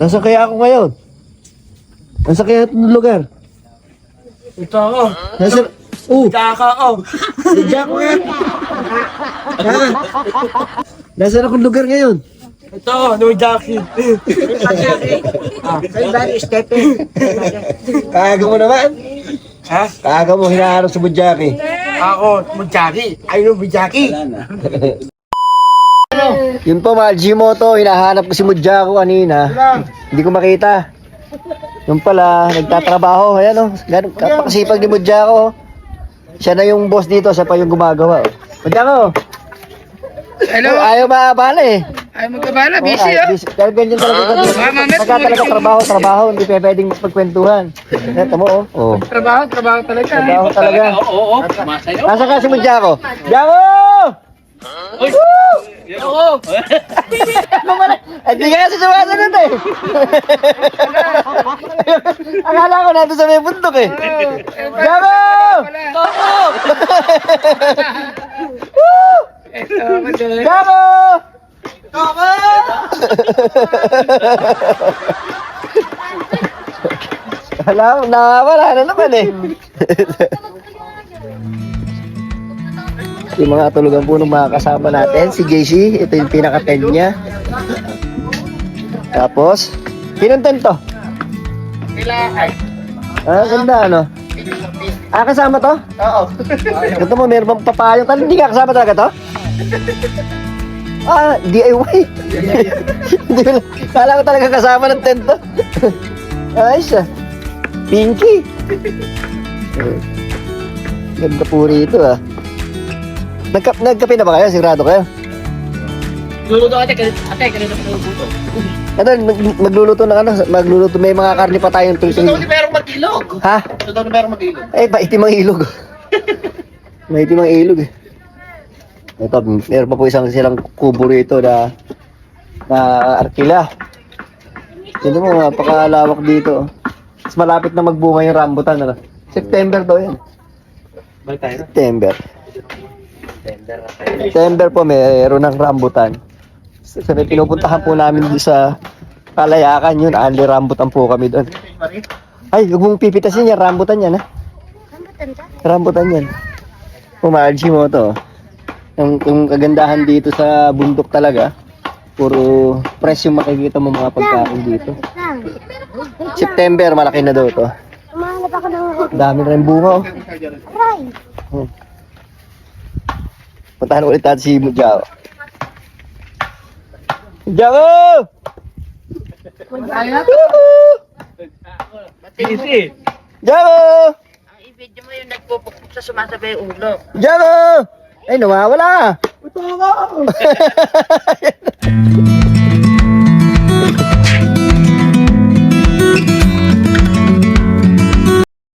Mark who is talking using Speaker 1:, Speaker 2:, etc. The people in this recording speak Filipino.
Speaker 1: Nasaan kaya ako ngayon? Nasaan kaya itong lugar?
Speaker 2: Ito ako.
Speaker 1: Nasaan?
Speaker 2: Tsaka ako.
Speaker 1: Diyan ko nga. Nasaan akong lugar ngayon?
Speaker 2: Ito ako, no Jackie.
Speaker 3: Ay, bari, Stephen.
Speaker 1: Kaaga mo naman.
Speaker 2: Ha?
Speaker 1: Kaaga mo hinaharap sa Budyaki.
Speaker 2: Ako, mo Jackie. Ayun, mo Jackie.
Speaker 1: Yun po mga Gmoto, hinahanap ko si Mudyako kanina. Hindi ko makita. Yung pala, nagtatrabaho. Ayan o, kapakasipag ni Mudyako. Siya na yung boss dito, siya pa yung gumagawa. Mudyako!
Speaker 3: Hello?
Speaker 1: Ayaw maabala eh.
Speaker 3: Ay, magkabala, busy
Speaker 1: Ay, Pero ganyan talaga. Pagka talaga trabaho, hindi pa pwedeng magkwentuhan. Ito mo oh.
Speaker 3: Trabaho talaga.
Speaker 1: Trabaho talaga.
Speaker 2: Oo.
Speaker 1: Nasaan ka si Mudyako? Mudyako!
Speaker 2: Oo.
Speaker 1: Hindi ka kasi sumasagot eh. Akala ko natin sa may bundok eh. Mudyako! Mudyako! Wala, nawawala na naman eh. Yung mga tulugan po ng mga kasama natin, si JC, ito yung pinaka-10 niya. Tapos, pinong 10 to? Ah, ganda ano? Ah, kasama to?
Speaker 3: Oo.
Speaker 1: Ito mo, meron pang papayong. Hindi ka kasama talaga to? Ah, DIY. Hindi ko kala ko talaga kasama ng tent to. Ayos ah. Pinky. Ganda po rito ah. Nagkape na ba kayo? Sigurado kayo?
Speaker 3: Luluto ate, kanina ko luluto.
Speaker 1: Ano, magluluto ng ano? Magluluto, may mga karne pa tayong tuloy.
Speaker 3: Ito ni merong mag-ilog.
Speaker 1: Ha?
Speaker 3: Ito ni merong mag-ilog.
Speaker 1: Eh, maitim ang ilog. Maitim ang ilog eh. Ito, meron pa po silang kubo rito na arkila. Ito mo, napakalawak dito. Mas malapit na magbunga yung rambutan. Ano? September daw yan. September. September po, meron ng rambutan. Sa may pinupuntahan po namin doon sa Kalayakan yun. Ali rambutan po kami doon. Ay, huwag mong pipitasin yan. Rambutan yan, ha? Rambutan yan. Pumarji mo to. Yung kagandahan dito sa bundok talaga, puro fresh yung makikita mo mga pagkain dito. September, malaki na daw to.
Speaker 4: Umahanap ako ng...
Speaker 1: Dami na rin bunga, oh.
Speaker 4: Aray!
Speaker 1: Puntahan ulit natin si Mudyako. Mudyako!
Speaker 2: Easy.
Speaker 1: Mudyako!
Speaker 3: Ang i-video mo yung nagpupukpuk sa sumasabay yung ulo.
Speaker 1: Mudyako! Ay, nawawala.
Speaker 2: Ito ako.